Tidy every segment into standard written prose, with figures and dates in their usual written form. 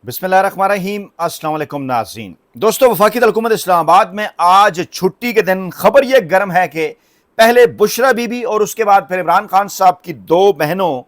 बिस्मिल्लाहिर्रहमानिर्रहीम। अस्सलाम वालेकुम नाज़रीन। दोस्तों, वफाकी हुकूमत इस्लामाबाद में आज छुट्टी के दिन खबर यह गर्म है कि पहले बुशरा बीबी और उसके बाद फिर इमरान खान साहब की दो बहनों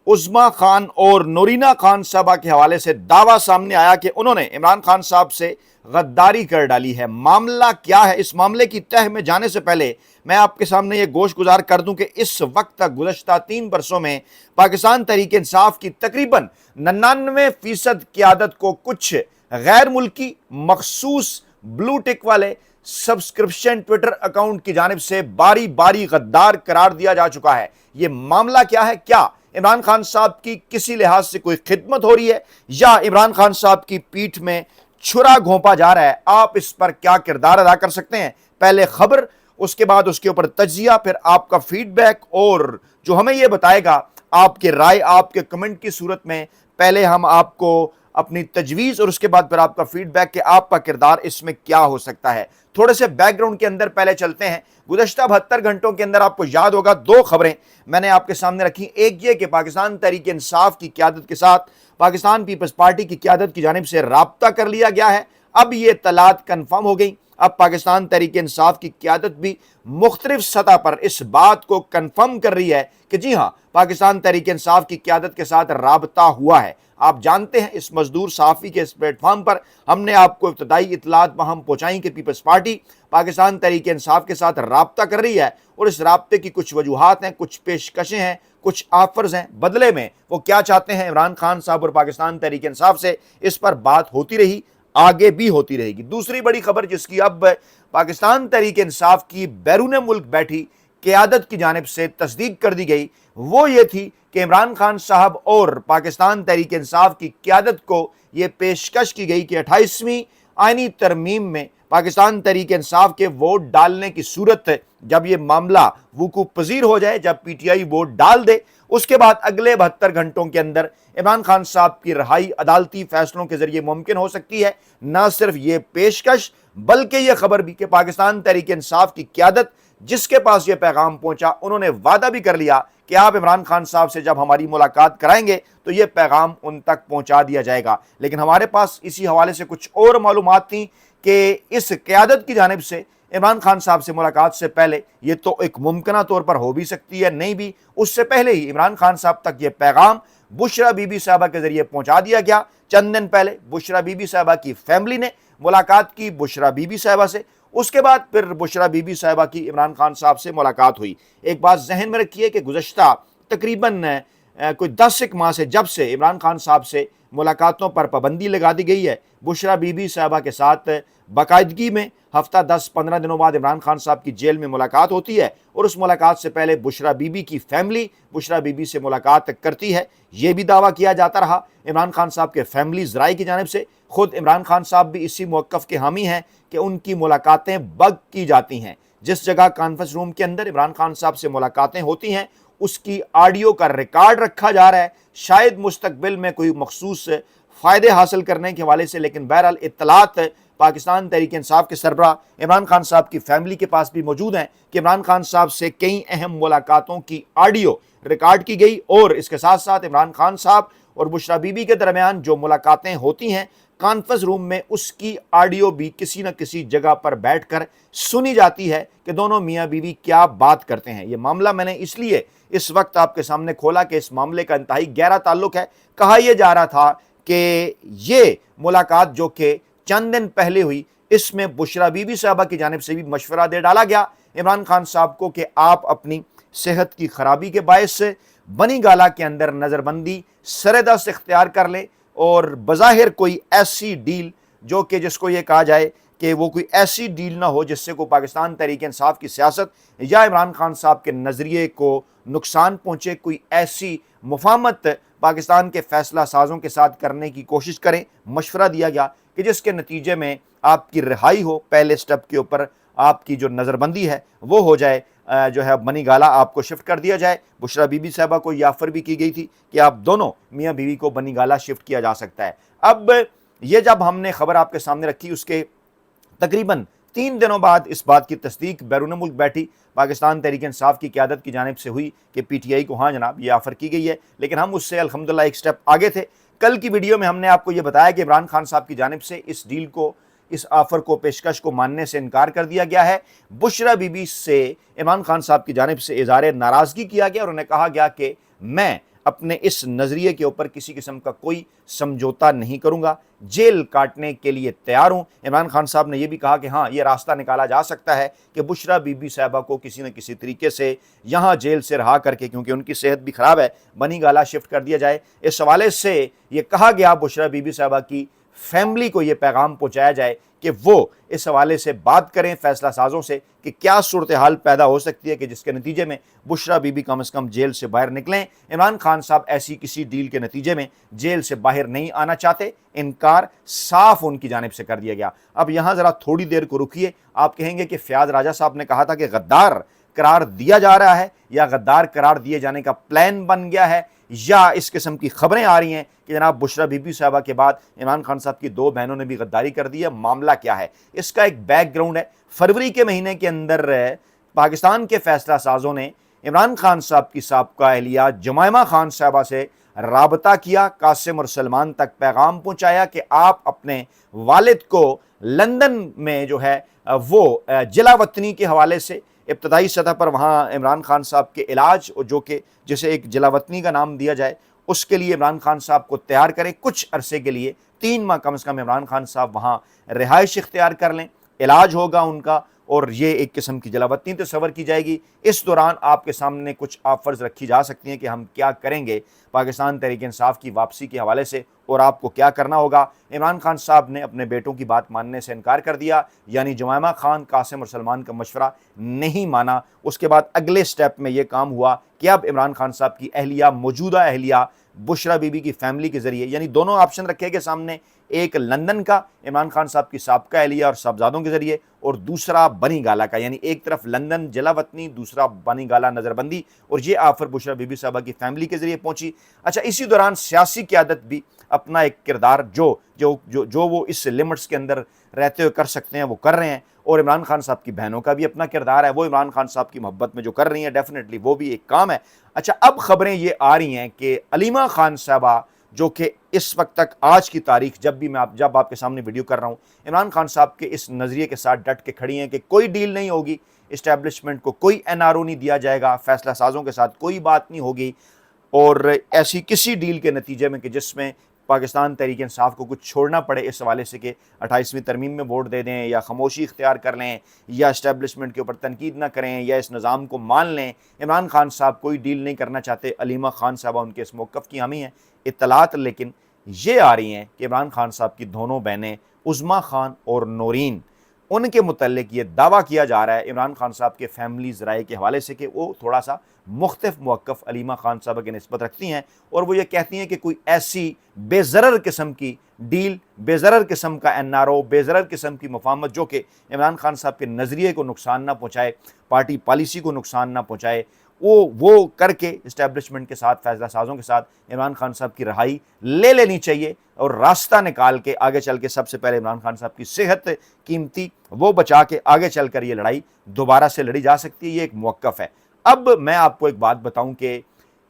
उज़्मा खान और नूरीना खान साहबा के हवाले से दावा सामने आया कि उन्होंने इमरान खान साहब से गद्दारी कर डाली है। मामला क्या है? इस मामले की तह में जाने से पहले मैं आपके सामने ये गोश गुजार कर दूं कि इस वक्त तक गुज़श्ता 3 बरसों में पाकिस्तान तहरीक इंसाफ की तकरीबन 99% क़यादत को कुछ गैर मुल्की मखसूस ब्लू टिक वाले सब्सक्रिप्शन ट्विटर अकाउंट की जानिब से बारी बारी गद्दार करार दिया जा चुका है। यह मामला क्या है? क्या इमरान खान साहब की किसी लिहाज से कोई खिदमत हो रही है या इमरान खान साहब की पीठ में छुरा घोंपा जा रहा है? आप इस पर क्या किरदार अदा कर सकते हैं? पहले खबर, उसके बाद उसके ऊपर तज्जिया, फिर आपका फीडबैक और जो हमें यह बताएगा आपके राय आपके कमेंट की सूरत में। पहले हम आपको अपनी तजवीज़ और उसके बाद फिर आपका फीडबैक कि आपका किरदार इसमें क्या हो सकता है। थोड़े से बैकग्राउंड के अंदर पहले चलते हैं। गुज़श्ता 72 घंटों के अंदर आपको याद होगा दो खबरें मैंने आपके सामने रखी। एक ये कि पाकिस्तान तहरीक इंसाफ की क़यादत के साथ पाकिस्तान पीपल्स पार्टी की क़यादत की जानिब से राब्ता कर लिया गया है। अब ये तलात कन्फर्म हो गई। अब पाकिस्तान तहरीक इंसाफ की क़यादत भी मुख्तलिफ सतह पर इस बात को कन्फर्म कर रही है कि जी हाँ, पाकिस्तान तहरीक इंसाफ की क़यादत के साथ राब्ता हुआ है। आप जानते हैं, इस मजदूर सहाफ़ी के इस प्लेटफॉर्म पर हमने आपको इब्तदाई इतलात वहाँ पहुँचाई कि पीपल्स पार्टी पाकिस्तान तहरीक इंसाफ के साथ राब्ता कर रही है और इस राब्ते की कुछ वजूहात हैं, कुछ पेशकशें हैं, कुछ ऑफर्स हैं। बदले में वो क्या चाहते हैं इमरान खान साहब और पाकिस्तान तहरीक इंसाफ से, इस पर बात होती रही, आगे भी होती रहेगी। दूसरी बड़ी खबर जिसकी अब पाकिस्तान तहरीक इंसाफ की बैरून मुल्क बैठी क़यादत की जानिब से तस्दीक कर दी गई, वो ये थी कि इमरान खान साहब और पाकिस्तान तहरीक इंसाफ की क़यादत को ये पेशकश की गई कि 28वीं आईनी तरमीम में पाकिस्तान तहरीक इंसाफ के वोट डालने की सूरत जब ये मामला वकूअ पजीर हो जाए, जब पीटीआई वोट डाल दे, उसके बाद अगले 72 घंटों के अंदर इमरान खान साहब की रिहाई अदालती फैसलों के जरिए मुमकिन हो सकती है। न सिर्फ ये पेशकश बल्कि यह खबर भी कि पाकिस्तान तहरीक इंसाफ की क़यादत जिसके पास यह पैगाम पहुंचा, उन्होंने वादा भी कर लिया कि आप इमरान खान साहब से जब हमारी मुलाकात कराएंगे तो यह पैगाम उन तक पहुंचा दिया जाएगा। लेकिन हमारे पास इसी हवाले से कुछ और मालूमात थी कि इस क़यादत की जानिब से इमरान खान साहब से मुलाकात से पहले ये तो एक मुमकिना तौर पर हो भी सकती है, नहीं भी, उससे पहले ही इमरान खान साहब तक ये पैगाम बुशरा बीबी साहबा के जरिए पहुंचा दिया गया। चंद दिन पहले बुशरा बीबी साहबा की फैमिली ने मुलाकात की बुशरा बीबी साहबा से, उसके बाद फिर बुशरा बीबी साहबा की इमरान खान साहब से मुलाकात हुई। एक बात जहन में रखिए कि गुज़श्ता तकरीबन कोई 10 माह से जब से इमरान खान साहब से मुलाकातों पर पाबंदी लगा दी गई है, बुशरा बीबी साहबा के साथ बाकायदगी में हफ्ता 10-15 दिनों बाद इमरान खान साहब की जेल में मुलाकात होती है और उस मुलाकात से पहले बुशरा बीबी की फैमिली बुशरा बीबी से मुलाकात करती है। ये भी दावा किया जाता रहा इमरान खान साहब के फैमिली ज़राए की जानिब से, खुद इमरान खान साहब भी इसी मौक़िफ़ के हामी हैं कि उनकी मुलाकातें बग की जाती हैं। जिस जगह कॉन्फ्रेंस रूम के अंदर इमरान खान साहब से मुलाकातें होती हैं उसकी ऑडियो का रिकॉर्ड रखा जा रहा है, शायद मुस्तकबिल में कोई मखसूस फ़ायदे हासिल करने के हवाले से। लेकिन बहरहाल इत्तलात पाकिस्तान तहरीक इंसाफ के सरबराह इमरान खान साहब की फैमिली के पास भी मौजूद हैं कि इमरान खान साहब से कई अहम मुलाकातों की ऑडियो रिकॉर्ड की गई और इसके साथ साथ इमरान खान साहब और बुशरा बीबी के दरमियान जो मुलाकातें होती हैं कॉन्फ्रेंस रूम में, उसकी ऑडियो भी किसी न किसी जगह पर बैठकर सुनी जाती है कि दोनों मियाँ बीवी क्या बात करते हैं। ये मामला मैंने इसलिए इस वक्त आपके सामने खोला कि इस मामले का इंतहाई गहरा ताल्लुक है। कहा यह जा रहा था कि ये मुलाकात जो कि चंद दिन पहले हुई, इसमें बुशरा बीबी साहबा की जानिब से भी मशवरा दे डाला गया इमरान खान साहब को कि आप अपनी सेहत की खराबी के बायस से बनी गाला के अंदर नज़रबंदी सरेदस्त इख्तियार कर लें और बज़ाहिर कोई ऐसी डील जो कि जिसको ये कहा जाए कि वो कोई ऐसी डील ना हो जिससे को पाकिस्तान तहरीक इंसाफ की सियासत या इमरान खान साहब के नज़रिए को नुकसान पहुँचे, कोई ऐसी मुफाहमत पाकिस्तान के फ़ैसला साज़ों के साथ करने की कोशिश करें। मशवरा दिया गया कि जिसके नतीजे में आपकी रिहाई हो, पहले स्टेप के ऊपर आपकी जो नज़रबंदी है वो हो जाए, जो है बनी गाला आपको शिफ्ट कर दिया जाए। बुशरा बीबी साहबा को यह ऑफ़र भी की गई थी कि आप दोनों मियाँ बीवी को बनी गाला शिफ्ट किया जा सकता है। अब ये जब हमने खबर आपके सामने रखी उसके तकरीबन 3 दिनों बाद इस बात की तस्दीक बैरून मुल्क बैठी पाकिस्तान तहरीक इंसाफ की क़यादत की जानिब से हुई कि पीटीआई को हाँ जनाब ये ऑफ़र की गई है। लेकिन हम उससे अल्हम्दुलिल्लाह एक स्टेप आगे थे कल की वीडियो में हमने आपको यह बताया कि इमरान खान साहब की जानिब से इस डील को, इस ऑफर को, पेशकश को मानने से इनकार कर दिया गया है। बुशरा बीबी से इमरान खान साहब की जानिब से इज़हार नाराज़गी किया गया और उन्हें कहा गया कि मैं अपने इस नज़रिए के ऊपर किसी किस्म का कोई समझौता नहीं करूंगा, जेल काटने के लिए तैयार हूं। इमरान खान साहब ने यह भी कहा कि हाँ, यह रास्ता निकाला जा सकता है कि बुशरा बीबी साहबा को किसी न किसी तरीके से यहाँ जेल से रहा करके, क्योंकि उनकी सेहत भी ख़राब है, बनी गाला शिफ्ट कर दिया जाए। इस हवाले से यह कहा गया बुशरा बीबी साहबा की फैमिली को यह पैगाम पहुंचाया जाए कि वो इस हवाले से बात करें फैसला साजों से कि क्या सूरत हाल पैदा हो सकती है कि जिसके नतीजे में बुशरा बीबी कम से कम जेल से बाहर निकलें। इमरान खान साहब ऐसी किसी डील के नतीजे में जेल से बाहर नहीं आना चाहते, इनकार साफ उनकी जानिब से कर दिया गया। अब यहां जरा थोड़ी देर को रुकिए। आप कहेंगे कि फयाज राजा साहब ने कहा था कि गद्दार करार दिया जा रहा है, या गद्दार करार दिए जाने का प्लान बन गया है, या इस किस्म की खबरें आ रही हैं कि जनाब बुशरा बीबी साहबा के बाद इमरान खान साहब की 2 बहनों ने भी गद्दारी कर दी है। मामला क्या है, इसका एक बैकग्राउंड है। फरवरी के महीने के अंदर पाकिस्तान के फैसला साजों ने इमरान खान साहब की साबका अहलिया जुमैमा खान साहबा से राबता किया, कासिम और सलमान तक पैगाम पहुंचाया कि आप अपने वालिद को लंदन में जो है वो जिलावतनी के हवाले से इब्तदाई सतह पर वहाँ इमरान खान साहब के इलाज, जो कि जिसे एक जिलावतनी का नाम दिया जाए, उसके लिए इमरान खान साहब को तैयार करें। कुछ अरसे के लिए 3 माह कम से कम इमरान खान साहब वहाँ रिहाइश इख्तियार कर लें, इलाज होगा उनका, और ये एक किस्म की जलावतनी तस्वर की जाएगी। इस दौरान आपके सामने कुछ ऑफर्स रखी जा सकती हैं कि हम क्या करेंगे पाकिस्तान तहरीक इंसाफ की वापसी के हवाले से और आपको क्या करना होगा। इमरान खान साहब ने अपने बेटों की बात मानने से इनकार कर दिया, यानी जुमैमा खान, कासिम और सलमान का मशवरा नहीं माना। उसके बाद अगले स्टेप में यह काम हुआ कि अब इमरान खान साहब की अहलिया, मौजूदा अहलिया बुशरा बीबी की फैमिली के जरिए, यानी दोनों ऑप्शन रखे गए सामने, एक लंदन का इमरान खान साहब की साबका अहलिया और साहबजादों के जरिए, और दूसरा बनी गाला का, यानी एक तरफ लंदन जिलावतनी, दूसरा बनी गाला नज़रबंदी, और ये ऑफर बुशरा बीबी साहबा की फैमिली के जरिए पहुंची। अच्छा, इसी दौरान सियासी क़यादत भी अपना एक किरदार जो जो जो जो वो इस लिमिट्स के अंदर रहते हुए कर सकते हैं वो कर रहे हैं, और इमरान खान साहब की बहनों का भी अपना किरदार है, वो इमरान खान साहब की मोहब्बत में जो कर रही हैं, डेफिनेटली वो भी एक काम है। अच्छा, अब खबरें ये आ रही हैं कि अलीमा खान साहबा, जो कि इस वक्त तक, आज की तारीख जब आपके सामने वीडियो कर रहा हूँ, इमरान खान साहब के इस नज़रिए के साथ डट के खड़ी हैं कि कोई डील नहीं होगी, इस्टेब्लिशमेंट को कोई एनआरओ नहीं दिया जाएगा, फैसला साजों के साथ कोई बात नहीं होगी, और ऐसी किसी डील के नतीजे में कि जिसमें पाकिस्तान तहरीक इंसाफ को कुछ छोड़ना पड़े इस हवाले से कि 28वीं तरमीम में वोट दे दें, या खामोशी इख्तियार कर लें, या इस्टेब्लिशमेंट के ऊपर तनकीद ना करें, या इस निज़ाम को मान लें। इमरान खान साहब कोई डील नहीं करना चाहते। अलीमा खान साहबा उनके इस मौक़िफ़ की हामी हैं। इत्तलात लेकिन ये आ रही हैं कि इमरान खान साहब की दोनों बहनें उज़्मा खान और नौरीन, उनके मुतल्लिक ये दावा किया जा रहा है इमरान खान साहब के फैमिली ज़राए के हवाले से कि वो थोड़ा सा मुख्तलिफ मौक़िफ़ अलीमा खान साहब की निस्बत रखती हैं, और वो ये कहती हैं कि कोई ऐसी बेज़रर किस्म की डील, बेज़रर किस्म का एनआरओ, बेज़रर किस्म की मुफाहमत जो कि इमरान खान साहब के नज़रिए को नुकसान ना पहुँचाए, पार्टी पॉलिसी को नुकसान ना पहुँचाए, वो करके इस्टेब्लिशमेंट के साथ, फैसला साजों के साथ इमरान खान साहब की रहाई ले लेनी चाहिए, और रास्ता निकाल के आगे चल के सबसे पहले इमरान खान साहब की सेहत कीमती वो बचा के आगे चल कर ये लड़ाई दोबारा से लड़ी जा सकती है। ये एक मौक़िफ़ है। अब मैं आपको एक बात बताऊं कि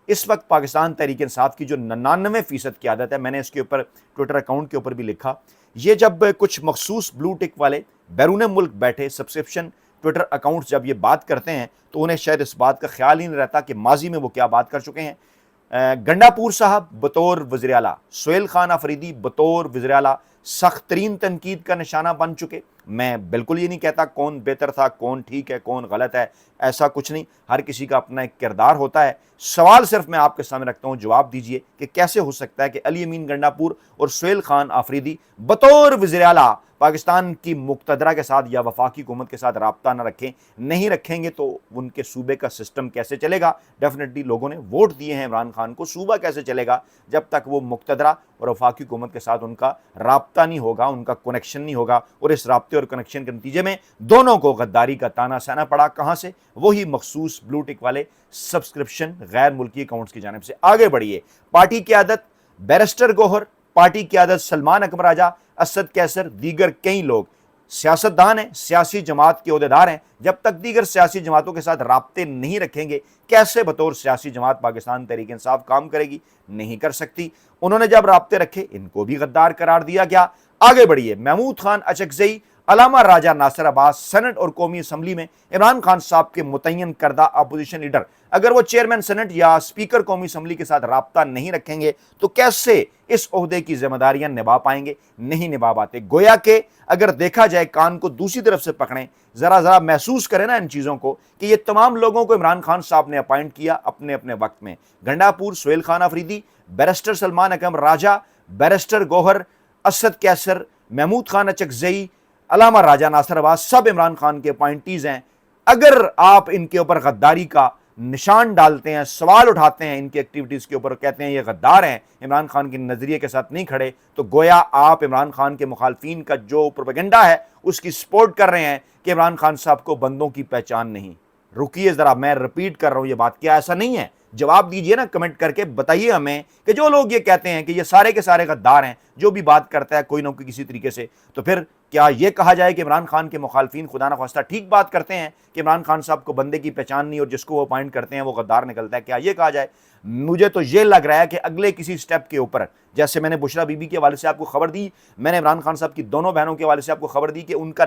इस वक्त पाकिस्तान तहरीक इंसाफ की जो 99% की आदत है, मैंने इसके ऊपर ट्विटर अकाउंट के ऊपर भी लिखा, ये जब कुछ मखसूस ब्लू टिक वाले बैरून मुल्क बैठे सब्सक्रिप्शन ट्विटर अकाउंट जब ये बात करते हैं तो उन्हें शायद इस बात का ख्याल ही नहीं रहता कि माजी में वो क्या बात कर चुके हैं। गंडापुर साहब बतौर वज़ीर आला, सुहेल खान अफरीदी बतौर वज़ीर आला सख्त तरीन तनकीद का निशाना बन चुके। मैं बिल्कुल ये नहीं कहता कौन बेहतर था, कौन ठीक है, कौन गलत है, ऐसा कुछ नहीं, हर किसी का अपना एक किरदार होता है। सवाल सिर्फ मैं आपके सामने रखता हूँ, जवाब दीजिए कि कैसे हो सकता है कि अली अमीन गंडापुर और सुहेल खान आफरीदी बतौर वज़ीर आला पाकिस्तान की मुक़तदरा के साथ या वफाकी हुकूमत के साथ राब्ता न रखें। नहीं रखेंगे तो उनके सूबे का सिस्टम कैसे चलेगा। डेफिनेटली लोगों ने वोट दिए हैं इमरान खान को, सूबा कैसे चलेगा जब तक वो मुक़तदरा और वफाकी हुकूमत के साथ उनका राब्ता नहीं होगा, उनका कनेक्शन नहीं होगा। और इस राब्ते और कनेक्शन के नतीजे में दोनों को गद्दारी का ताना सहना पड़ा। कहाँ से? वही मखसूस ब्लू टिक वाले सब्सक्रिप्शन गैर मुल्की अकाउंट्स की जानिब से। आगे बढ़िए, पार्टी क़यादत बैरिस्टर गौहर, पार्टी क़यादत सलमान अकबर राजा, असद कैसर, दीगर कई लोग सियासतदान हैं, सियासी जमात के ओहदेदार हैं, जब तक दीगर सियासी जमातों के साथ राब्ते नहीं रखेंगे कैसे बतौर सियासी जमात पाकिस्तान तहरीक इंसाफ काम करेगी? नहीं कर सकती। उन्होंने जब राब्ते रखे इनको भी गद्दार करार दिया गया। आगे बढ़िए, महमूद खान अचकजई, अलामा राजा नासिर अब्बास सेनेट और कौमी असम्बली में इमरान खान साहब के मुतय्यन करदा अपोजिशन लीडर, अगर वो चेयरमैन सेनेट या स्पीकर कौमी असम्बली के साथ राब्ता नहीं रखेंगे तो कैसे इस ओहदे की जिम्मेदारियां निभा पाएंगे? नहीं निभा पाते। गोया के अगर देखा जाए, कान को दूसरी तरफ से पकड़ें, जरा जरा महसूस करें ना इन चीजों को कि ये तमाम लोगों को इमरान खान साहब ने अपॉइंट किया अपने अपने वक्त में। गंडापुर सुहेल खान अफरीदी, बैरिस्टर सलमान अकरम राजा, बैरिस्टर गौहर असद कैसर, महमूद खान अचकजई, अलामा राजा नासिर अब्बास, सब इमरान खान के अपॉइंटीज हैं। अगर आप इनके ऊपर गद्दारी का निशान डालते हैं, सवाल उठाते हैं इनकी एक्टिविटीज के ऊपर, कहते हैं ये गद्दार हैं, इमरान खान के नजरिए के साथ नहीं खड़े, तो गोया आप इमरान खान के मुखालफिन का जो प्रोपेगेंडा है उसकी सपोर्ट कर रहे हैं कि इमरान खान साहब को बंदों की पहचान नहीं। रुकिए जरा, मैं रिपीट कर रहा हूं ये बात, क्या ऐसा नहीं है? जवाब दीजिए ना, कमेंट करके बताइए हमें कि जो लोग ये कहते हैं कि ये सारे के सारे गद्दार हैं, जो भी बात करता है कोई ना कोई किसी तरीके से, तो फिर क्या ये कहा जाए कि इमरान खान के मुखालफिन खुदा न खास्ता ठीक बात करते हैं कि इमरान खान साहब को बंदे की पहचान नहीं और जिसको वो अपॉइंट करते हैं वो गद्दार निकलता है? क्या ये कहा जाए? मुझे तो ये लग रहा है कि अगले किसी स्टेप के ऊपर, जैसे मैंने बुशरा बीबी के हवाले से आपको खबर दी, मैंने इमरान खान साहब की दोनों बहनों के हवाले से आपको खबर दी कि उनका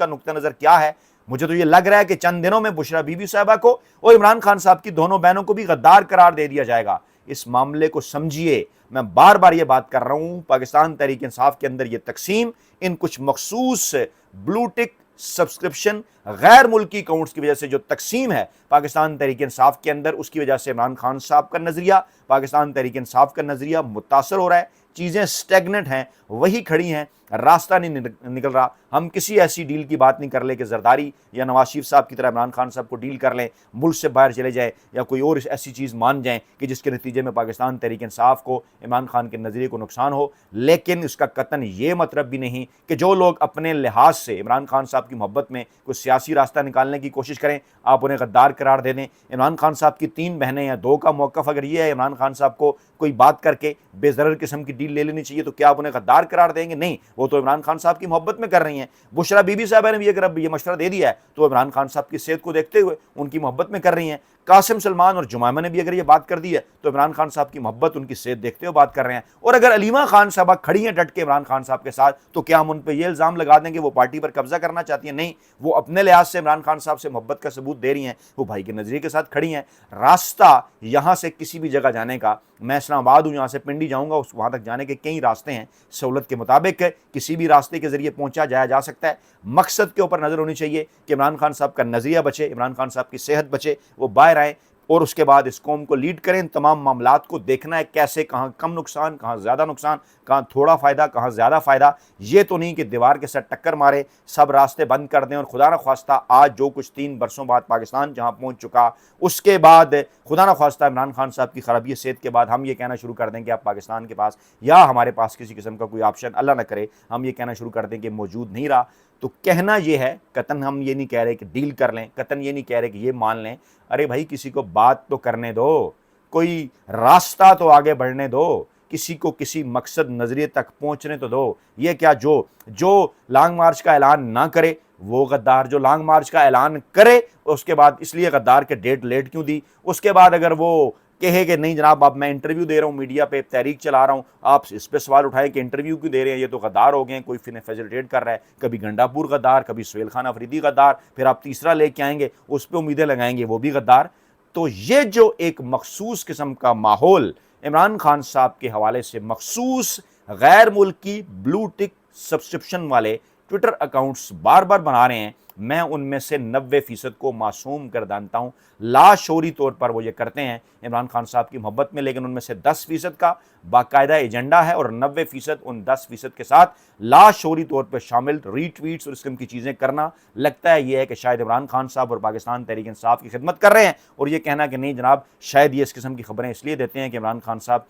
नुक्ता नज़र क्या है। मुझे तो ये लग रहा है कि चंद दिनों में बुशरा बीबी साहबा को और इमरान खान साहब की दोनों बहनों को भी गद्दार करार दे दिया जाएगा। इस मामले को समझिए, मैं बार बार ये बात कर रहा हूं, पाकिस्तान तहरीक इंसाफ के अंदर ये तकसीम इन कुछ मखसूस ब्लू टिक सब्सक्रिप्शन गैर मुल्की अकाउंट्स की वजह से जो तकसीम है पाकिस्तान तहरीक इंसाफ के अंदर, उसकी वजह से इमरान खान साहब का नजरिया, पाकिस्तान तहरीक इंसाफ का नजरिया मुतासर हो रहा है। चीज़ें स्टेगनेंट हैं, वही खड़ी हैं, रास्ता नहीं निकल रहा। हम किसी ऐसी डील की बात नहीं कर ले कि जरदारी या नवाज शरीफ साहब की तरह इमरान खान साहब को डील कर लें, मुल्क से बाहर चले जाएं या कोई और ऐसी चीज़ मान जाएं कि जिसके नतीजे में पाकिस्तान तहरीक इंसाफ को, इमरान खान के नज़रिए को नुकसान हो। लेकिन इसका कतन ये मतलब भी नहीं कि जो लोग अपने लिहाज से इमरान खान साहब की मोहब्बत में कोई सियासी रास्ता निकालने की कोशिश करें, आप उन्हें गद्दार करार दे दें। इमरान खान साहब की 3 बहनें या 2 का मौक़िफ़ अगर ये है इमरान खान साहब को कोई बात करके बेज़रर किस्म की डील ले लेनी चाहिए, तो क्या आप उन्हें गद्दार करार देंगे? नहीं, वो तो इमरान खान साहब की मोहब्बत में कर रही हैं। बुशरा बीबी साहबा ने भी अगर ये मशवरा दे दिया है तो इमरान खान साहब की सेहत को देखते हुए उनकी मोहब्बत में कर रही हैं। कासिम सलमान और जुमैमा ने भी अगर ये बात कर दी है तो इमरान खान साहब की मोहब्बत, उनकी सेहत देखते हुए बात कर रहे हैं। और अगर अलीमा खान साहबा खड़ी हैं डट के इमरान खान साहब के साथ, तो क्या हम उन पर यह इल्ज़ाम लगा दें कि वो पार्टी पर कब्जा करना चाहती हैं? नहीं, वो अपने लिहाज से इमरान खान साहब से मोहब्बत का सबूत दे रही हैं, वो भाई के नजरिए के साथ खड़ी हैं। रास्ता यहाँ से किसी भी जगह जाने का, मैं इस्लामाबाद हूँ, यहाँ से पिंडी जाऊँगा, उस वहाँ तक जाने के कई रास्ते हैं, सहूलत के मुताबिक किसी भी रास्ते के जरिए पहुँचा जाया जा सकता है। मकसद के ऊपर नज़र होनी चाहिए कि इमरान खान साहब का नज़रिया बचे, इमरान खान साहब की सेहत बचे, वो बाहर आएँ और उसके बाद इस कौम को लीड करें। तमाम मामलात को देखना है कैसे, कहाँ कम नुकसान, कहाँ ज़्यादा नुकसान, कहाँ थोड़ा फ़ायदा, कहाँ ज़्यादा फ़ायदा। ये तो नहीं कि दीवार के साथ टक्कर मारे, सब रास्ते बंद कर दें और खुदा न ख्वास्ता आज जो कुछ 3 बरसों बाद पाकिस्तान जहाँ पहुँच चुका, उसके बाद खुदा न ख्वास्ता इमरान खान साहब की खराबी सेहत के बाद हम ये कहना शुरू कर दें कि अब पाकिस्तान के पास या हमारे पास किसी किस्म का कोई ऑप्शन, अल्लाह न करे, हम ये कहना शुरू कर दें कि मौजूद नहीं रहा। तो कहना ये है, कतन हम ये नहीं कह रहे कि डील कर लें, कतन ये नहीं कह रहे कि ये मान लें। अरे भाई, किसी को बात तो करने दो, कोई रास्ता तो आगे बढ़ने दो, किसी को किसी मकसद नजरिए तक पहुंचने तो दो। ये क्या जो लॉन्ग मार्च का ऐलान ना करे वो गद्दार, जो लॉन्ग मार्च का ऐलान करे उसके बाद इसलिए गद्दार के डेट लेट क्यों दी, उसके बाद अगर वो कहे कि नहीं जनाब अब मैं इंटरव्यू दे रहा हूँ, मीडिया पे तहरीक चला रहा हूँ, आप इस पे सवाल उठाए कि इंटरव्यू क्यों दे रहे हैं, ये तो गद्दार हो गए हैं, कोई फैसिलिटेट कर रहा है। कभी गंडापुर गद्दार, कभी सुहेल खान अफरीदी गद्दार, फिर आप तीसरा लेके आएंगे, उस पर उम्मीदें लगाएंगे, वो भी गद्दार। तो ये जो एक मखसूस किस्म का माहौल इमरान खान साहब के हवाले से मखसूस गैर मुल्की ब्लू टिक सब्सक्रिप्शन वाले ट्विटर अकाउंट्स बार बार बना रहे हैं, मैं उनमें से 90% को मासूम कर जानता हूँ। लाशोरी तौर पर वो ये करते हैं इमरान खान साहब की मोहब्बत में, लेकिन उनमें से 10% का बाकायदा एजेंडा है और 90% उन 10% के साथ लाशोरी तौर पर शामिल रीट्वीट्स और इस किस्म की चीज़ें करना। लगता है ये है कि शायद इमरान खान साहब और पाकिस्तान तहरीक इंसाफ की खिदमत कर रहे हैं, और ये कहना कि नहीं जनाब शायद ये इस किस्म की खबरें इसलिए देते हैं कि इमरान खान साहब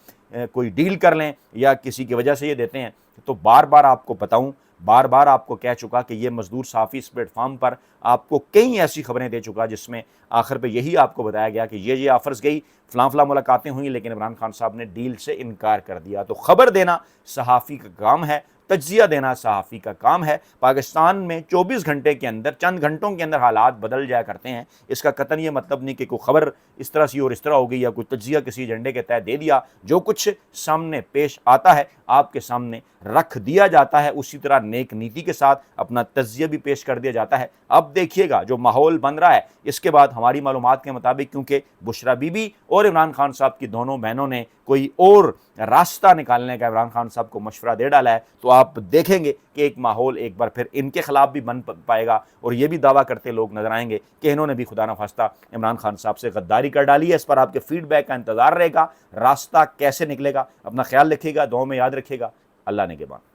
कोई डील कर लें या किसी की वजह से ये देते हैं। तो बार बार आपको बताऊँ, बार बार आपको कह चुका कि ये मजदूर साफ़ी इस प्लेटफॉर्म पर आपको कई ऐसी खबरें दे चुका जिसमें आखिर पे यही आपको बताया गया कि ये ऑफर्स गई, फलां मुलाकातें हुई, लेकिन इमरान खान साहब ने डील से इनकार कर दिया। तो खबर देना सहाफ़ी का काम है, तज्जिया देना सहाफ़ी का काम है। पाकिस्तान में 24 घंटे के अंदर, चंद घंटों के अंदर हालात बदल जाया करते हैं। इसका कतन ये मतलब नहीं कि कोई खबर इस तरह से और इस तरह हो गई या कोई तज्जिया किसी एजेंडे के तहत दे दिया। जो कुछ सामने पेश आता है आपके सामने रख दिया जाता है, उसी तरह नेक नीति के साथ अपना तज्जिया भी पेश कर दिया जाता है। अब देखिएगा जो माहौल बन रहा है इसके बाद हमारी मालूमात के मुताबिक, क्योंकि बुशरा बीबी और इमरान खान साहब की दोनों बहनों ने कोई और रास्ता निकालने का इमरान खान साहब को मशवरा दे डाला है, तो आप देखेंगे कि एक माहौल एक बार फिर इनके खिलाफ भी बन पाएगा और ये भी दावा करते लोग नजर आएंगे कि इन्होंने भी खुदा न खास्ता इमरान खान साहब से गद्दारी कर डाली है। इस पर आपके फीडबैक का इंतजार रहेगा, रास्ता कैसे निकलेगा। अपना ख्याल रखिएगा, दुआ में याद रखिएगा। अल्लाह ने के बाद।